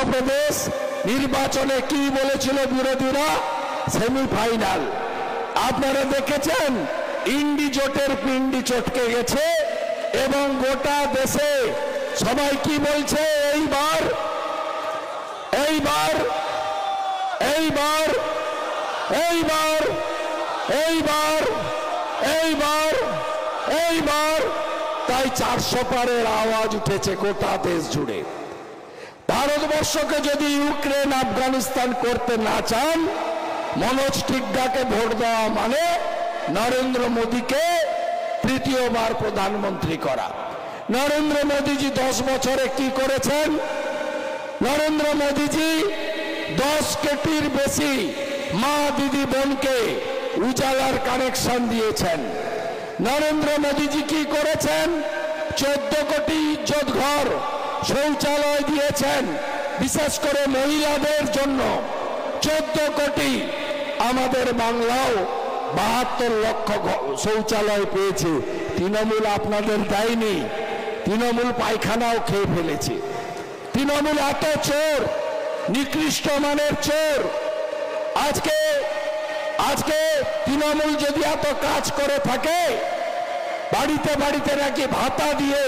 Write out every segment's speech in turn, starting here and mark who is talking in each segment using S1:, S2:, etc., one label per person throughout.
S1: মধ্যপ্রদেশ নির্বাচনে কি বলেছিল বিরোধীরা? সেমিফাইনাল। আপনারা দেখেছেন ইন্ডি জোটের পিন্ডি চটকে গেছে এবং গোটা দেশে সবাই কি বলছে? এইবার এইবার এইবার এইবার এইবার এইবার এইবার তাই 400 পারের আওয়াজ উঠেছে গোটা দেশ জুড়ে। ভারতবর্ষকে যদি ইউক্রেন আফগানিস্তান করতে না চান, মনোজ টিগ্গাকে ভোট দেওয়া মানে নরেন্দ্র মোদীকে তৃতীয়বার প্রধানমন্ত্রী করা। নরেন্দ্র মোদীজি 10 বছরে কি করেছেন? নরেন্দ্র মোদীজি 10 কোটির বেশি মা দিদি বোনকে উজালার কানেকশন দিয়েছেন। নরেন্দ্র মোদীজি কি করেছেন? 14 কোটি ইজ্জত ঘর শৌচালয় দিয়েছেন, বিশেষ করে মহিলাদের জন্য 14 কোটি। আমাদের বাংলাও 72 লক্ষ শৌচালয় পেয়েছে। তৃণমূল আপনাদের দেয়নি, তৃণমূল পায়খানাও খেয়ে ফেলেছে। তৃণমূল এত চোর, নিকৃষ্ট মানের চোর। আজকে আজকে তৃণমূল যদি এত কাজ করে থাকে, বাড়িতে বাড়িতে নাকি ভাতা দিয়ে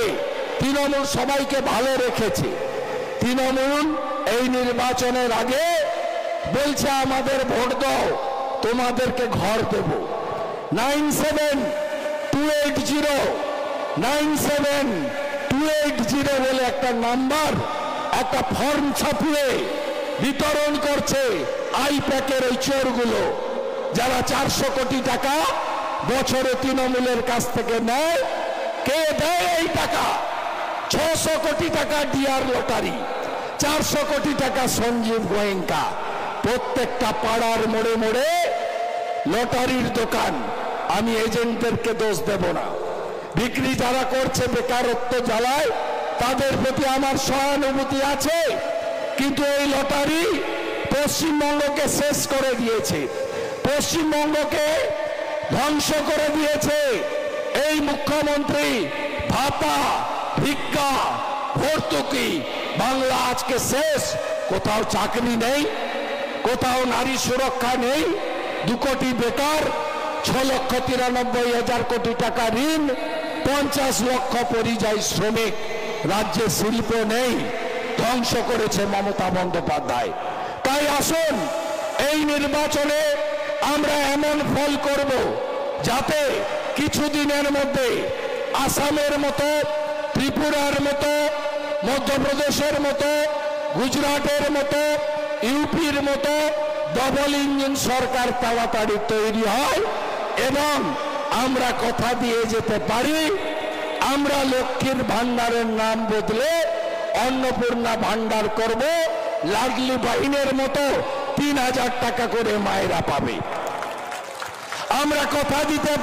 S1: তৃণমূল সবাইকে ভালো রেখেছে। তৃণমূল এই নির্বাচনের আগে বলছে আমাদের ভোট দাও, তোমাদেরকে ঘর দেব। 97-280 97-280 বলে একটা নাম্বার, একটা ফর্ম ছাপিয়ে বিতরণ করছে আইপ্যাকের ওই চোরগুলো, যারা 400 কোটি টাকা বছরে তৃণমূলের কাছ থেকে নেয়। কে দেয় এই টাকা? 600 কোটি টাকা ডিআর লটারি, 400 কোটি টাকা সঞ্জীব গোয়েঙ্কা। প্রত্যেকটা পাড়ার মোড়ে মোড়ে লটারির দোকান। আমি এজেন্টদেরকে দোষ দেব না, বিক্রি যারা করছে বেকারত্ব জ্বালায়, তাদের প্রতি আমার সহানুভূতি আছে। কিন্তু এই লটারি পশ্চিমবঙ্গকে শেষ করে দিয়েছে, পশ্চিমবঙ্গকে ধ্বংস করে দিয়েছে। এই মুখ্যমন্ত্রী ভাতা, ভিক্ষা, ভর্তুকি, বাংলা আজকে শেষ। কোথাও চাকরি নেই, কোথাও নারী সুরক্ষা নেই, 2 কোটি বেকার, 6,93,000 কোটি টাকা ঋণ, 50 লক্ষ পরিযায়ী শ্রমিক, রাজ্যে শিল্প নেই। ধ্বংস করেছে মমতা বন্দ্যোপাধ্যায়। তাই আসুন এই নির্বাচনে আমরা এমন ফল করব যাতে কিছুদিনের মধ্যে আসামের মতো, ত্রিপুরার মতো, মধ্যপ্রদেশের মতো, গুজরাটের মতো, ইউপির মতো ডবল ইঞ্জিন সরকার তাড়াতাড়ি তৈরি হয় এবং আমরা কথা দিয়ে যেতে পারি আমরা লক্ষ্মীর ভান্ডারের নাম বদলে অন্নপূর্ণা ভান্ডার করব। লাডলি বাহিনীর মতো 3,000 টাকা করে মায়েরা পাবে। আমরা কথা দিতে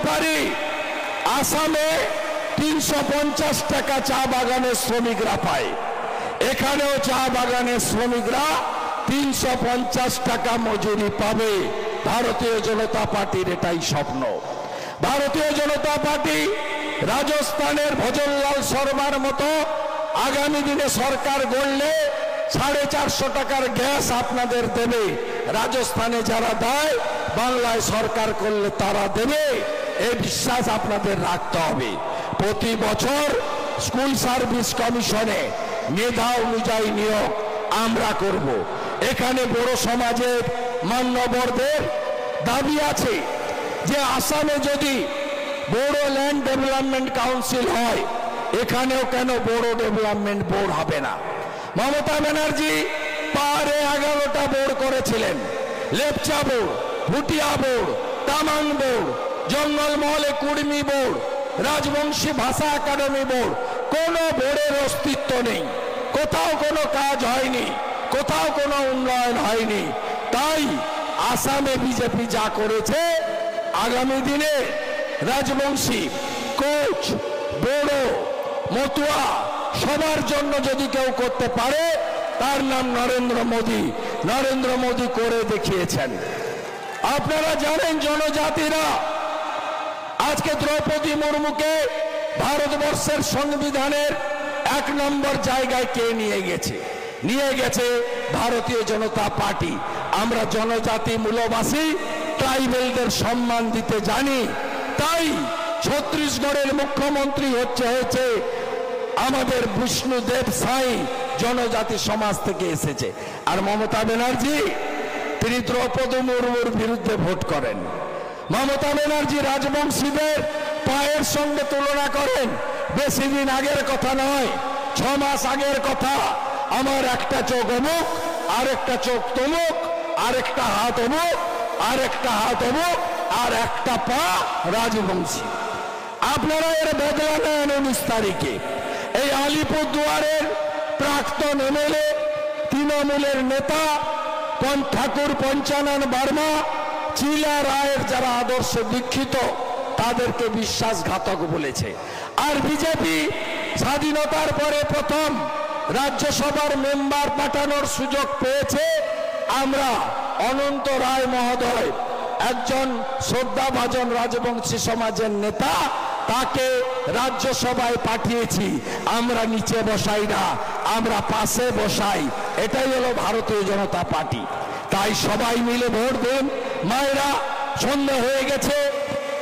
S1: পারি আসামে 350 টাকা চা বাগানের শ্রমিকরা পায়, এখানেও চা বাগানের শ্রমিকরা 350 টাকা মজুরি পাবে। ভারতীয় জনতা পার্টির এটাই স্বপ্ন। ভারতীয় জনতা পার্টি রাজস্থানের ভজনলাল শর্মার মতো আগামী দিনে সরকার গড়লে 450 টাকার গ্যাস আপনাদের দেবে। রাজস্থানে যারা দেয়, বাংলায় সরকার করলে তারা দেবে, এই বিশ্বাস আপনাদের রাখতে হবে। প্রতি বছর স্কুল সার্ভিস কমিশনে মেধা অনুযায়ী নিয়োগ আমরা করব। এখানে বড় সমাজের মান্যবরদের দাবি আছে যে আসামে যদি বড় ল্যান্ড ডেভেলপমেন্ট কাউন্সিল হয়, এখানেও কেন বড় ডেভেলপমেন্ট বোর্ড হবে না? মমতা ব্যানার্জি পাহাড়ে 11টা বোর্ড করেছিলেন, Lepcha board, Bhutia board, Tamang board, জঙ্গলমহলে কুর্মী বোর্ড, রাজবংশী ভাষা একাডেমি বোর্ড। কোনো বোর্ডের অস্তিত্ব নেই, কোথাও কোনো কাজ হয়নি, কোথাও কোনো উন্নয়ন হয়নি। তাই আসামে বিজেপি যা করেছে, আগামী দিনে রাজবংশী, কোচ, বড়ো, মতুয়া সবার জন্য যদি কেউ করতে পারে, তার নাম নরেন্দ্র মোদী। নরেন্দ্র মোদী করে দেখিয়েছেন। আপনারা জানেন জনজাতিরা আজকে দ্রৌপদী মুর্মুকে ভারতবর্ষের সংবিধানের এক নম্বর জায়গায় কে নিয়ে গেছে? নিয়ে গেছে ভারতীয় জনতা পার্টি। আমরা জনজাতি মূলবাসী ট্রাইবেলদের সম্মান দিতে জানি, তাই ছত্তিশগড়ের মুখ্যমন্ত্রী হয়েছে আমাদের বিষ্ণুদেব সাই, জনজাতি সমাজ থেকে এসেছে। আর মমতা ব্যানার্জি তিনি দ্রৌপদী মুর্মুর বিরুদ্ধে ভোট করেন। মমতা ব্যানার্জি রাজবংশীদের পায়ের সঙ্গে তুলনা করেন। বেশি দিন আগের কথা নয়, 6 মাস আগের কথা। আমার একটা চোখ অমুক, আর একটা চোখ তমুক, আর একটা হাত অমুক, আর একটা হাত অমুক, আর একটা পা রাজবংশী। আপনারা এর বদলা নেন 19 তারিখে। এই আলিপুরদুয়ারের প্রাক্তন এমএলএ তৃণমূলের নেতা ঠাকুর পঞ্চানন বর্মা, চিলা রায়ের যারা আদর্শে দীক্ষিত তাদেরকে বিশ্বাসঘাতক বলেছে। আর বিজেপি স্বাধীনতার পরে প্রথম রাজ্যসভার মেম্বার পাঠানোর সুযোগ পেয়েছে। আমরা অনন্ত রায় মহোদয়, একজন শ্রদ্ধাভাজন রাজবংশী সমাজের নেতা, তাকে রাজ্যসভায় পাঠিয়েছি। আমরা নিচে বসাই না, আমরা পাশে বসাই। এটাই হলো ভারতীয় জনতা পার্টি। তাই সবাই মিলে ভোট দিন। মায়েরা, সন্ধ্যা হয়ে গেছে,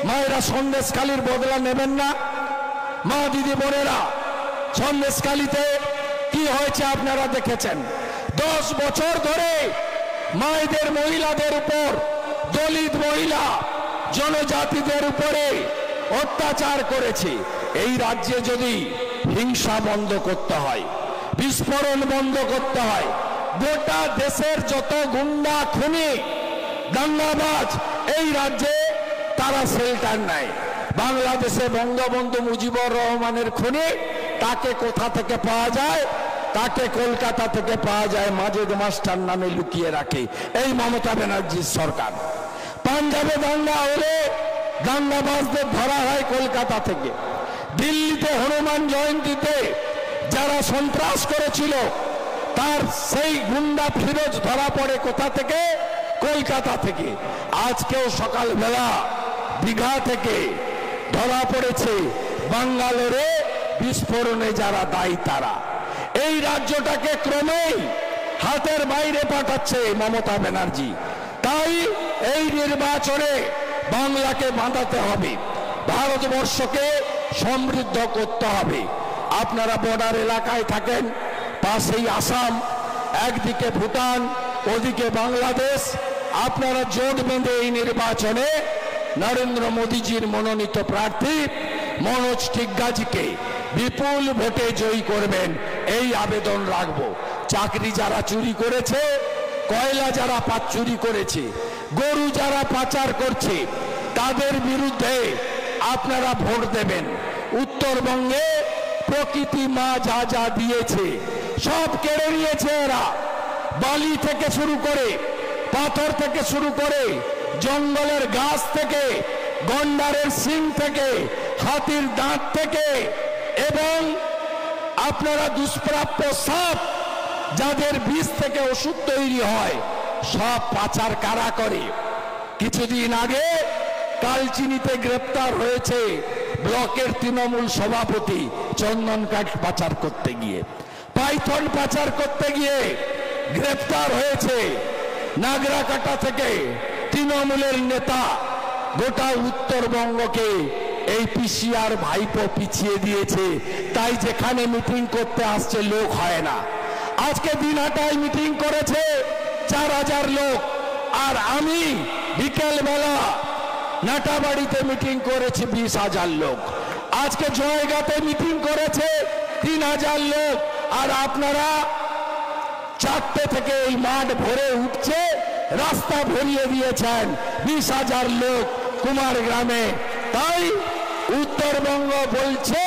S1: মায়েরা সন্দেশখালীর বদলা নেবেন না। মা দিদি বোনেরা, সন্দেশখালীতে কি হয়েছে আপনারা দেখেছেন। 10 বছর ধরে মায়েদের, মহিলাদের উপর, দলিত মহিলা, জনজাতিদের উপরে অত্যাচার করেছে। এই রাজ্যে যদি হিংসা বন্ধ করতে হয়, বিস্ফোরণ বন্ধ করতে হয়, গোটা দেশের যত গুন্ডা, খুনি, দাঙ্গাবাজ এই রাজ্যে তারা শেল্টার নেয়। বাংলাদেশে বঙ্গবন্ধু মুজিবুর রহমানের খুনি, তাকে কোথা থেকে পাওয়া যায়? তাকে কলকাতা থেকে পাওয়া যায়, মাজেদ মাস্টার নামে লুকিয়ে রাখে এই মমতা ব্যানার্জির সরকার। পাঞ্জাবে দাঙ্গা হলে দাঙ্গাবাজদের ধরা হয় কলকাতা থেকে। দিল্লিতে হনুমান জয়ন্তীতে যারা সন্ত্রাস করেছিল তার সেই গুন্ডা ফিরোজ ধরা পড়ে কোথা থেকে? কলকাতা থেকে। আজকেও সকালবেলা দীঘা থেকে ধরা পড়েছে বাঙ্গালোরে বিস্ফোরণে যারা দায়ী তারা। এই রাজ্যটাকে ক্রমেই হাতের বাইরে পাঠাচ্ছে মমতা ব্যানার্জি। তাই এই নির্বাচনে বাংলাকে বাঁধাতে হবে, ভারতবর্ষকে সমৃদ্ধ করতে হবে। আপনারা বর্ডার এলাকায় থাকেন, পাশেই আসাম, একদিকে ভুটান, ওদিকে বাংলাদেশ। আপনারা জোট বেঁধে এই নির্বাচনে নরেন্দ্র মোদীজির মনোনীত প্রার্থী মনোজ টিগ্গাজিকে বিপুল ভোটে জয়ী করবেন, এই আবেদন রাখবো। চাকরি যারা চুরি করেছে, কয়লা যারা চুরি করেছে, গরু যারা পাচার করছে, তাদের বিরুদ্ধে আপনারা ভোট দেবেন। উত্তরবঙ্গে প্রকৃতি মা যা যা দিয়েছে সব কেড়ে নিয়েছে এরা। বালি থেকে শুরু করে, পাথর থেকে শুরু করে, জঙ্গলের গাছ থেকে, গন্ডারের শিং থেকে, হাতির দাঁত থেকে, এবং আপনারা দুষ্প্রাপ্য সাপ যাদের বীজ থেকে ওষুধ তৈরি হয়, সব পাচার কারা করে। কিছুদিন আগে কালচিনিতে গ্রেপ্তার হয়েছে ব্লকের তৃণমূল সভাপতি চন্দন কাঠ পাচার করতে গিয়ে, পাইথন পাচার করতে গিয়ে গ্রেপ্তার হয়েছে। নাগরাকাটা থেকে তৃণমূলের নেতা। গোটা উত্তরবঙ্গকে এই পিসিআর ভাইপো পিছিয়ে দিয়েছে। তাই যেখানে মিটিং করতে আসছে লোক হয় না। আজকে দিনহাটায় মিটিং করেছে 4000 লোক, আর আমি বিকেল বেলা নাটাবাড়িতে মিটিং করেছি 20,000 লোক। আজকে জয়গাতে মিটিং করেছে 3000 লোক, আর আপনারা 4টে থেকে এই মাঠ ভরে উঠছে, রাস্তা ভরিয়ে দিয়েছেন 20,000 লোক কুমারগ্রামে। তাই উত্তরবঙ্গ বলছে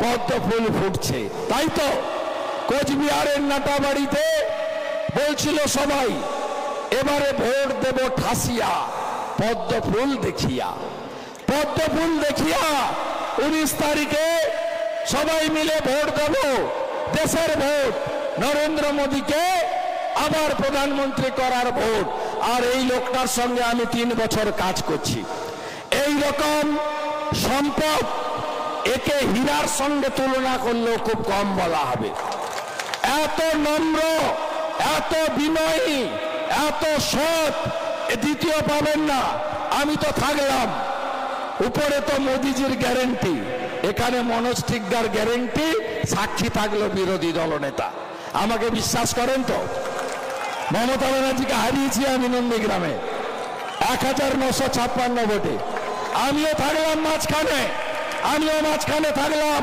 S1: পদ্ম ফুল ফুটছে। তাই তো কোচবিহারের নাটাবাড়িতে বলছিল সবাই, এবারে ভোট দেব ঠাসিয়া, পদ্ম ফুল দেখিয়া। পদ্ম ফুল দেখিয়া 19 তারিখে সবাই মিলে ভোট দেব। দেশের ভোট, নরেন্দ্র মোদীকে আবার প্রধানমন্ত্রী করার ভোট। আর এই লোকটার সঙ্গে আমি 3 বছর কাজ করছি। এই রকম সম্পদ একে হীরার সঙ্গে তুলনা করলেও খুব কম বলা হবে। এত নম্র, এত বিনয়ী, এত সৎ দ্বিতীয় পাবেন না। আমি তো থাকলাম, উপরে তো মোদিজির গ্যারেন্টি, এখানে মনোজ টিগ্গার গ্যারেন্টি, সাক্ষী থাকলো বিরোধী দলনেতা। আমাকে বিশ্বাস করেন তো? মমতা ব্যানার্জিকে হারিয়েছি আমি নন্দীগ্রামে 1956 ভোটে। আমিও থাকলাম মাঝখানে, থাকলাম।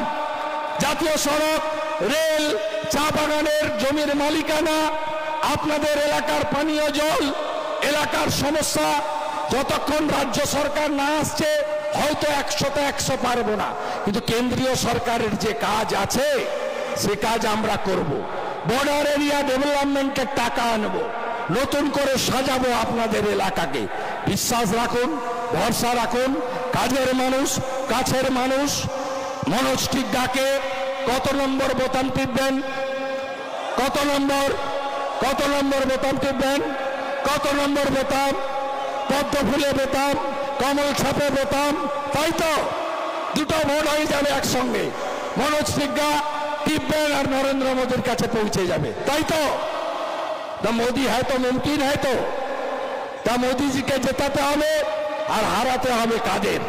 S1: জাতীয় সড়ক, রেল, চা বাগানের জমির মালিকানা, আপনাদের এলাকার পানীয় জল, এলাকার সমস্যা, যতক্ষণ রাজ্য সরকার না আসছে হয়তো 100তে 100 পারবো না, কিন্তু কেন্দ্রীয় সরকারের যে কাজ আছে সে কাজ আমরা করব। বর্ডার এরিয়া ডেভেলপমেন্টের টাকা আনবো, নতুন করে সাজাবো আপনাদের এলাকাকে। বিশ্বাস রাখুন, ভরসা রাখুন। কাজের মানুষ, কাছের মানুষ মনোজ টিগ্গাকে কত নম্বর বোতাম টিপবেন? কত নম্বর বোতাম টিপবেন? কত নম্বর বোতাম? পদ্ম ফুলে বোতাম, কমল ছাপে বোতাম, তাই তো? দুটো ভোট হয়ে যাবে একসঙ্গে। মনোজ টিগ্গা টিপবেন আর নরেন্দ্র মোদীর কাছে পৌঁছে যাবে, তাই তো? মোদী হ্যাঁ তো মুমকিন হ্যাঁ তো? তা মোদীজিকে জেতাতে হবে আর হারাতে হবে কাদের?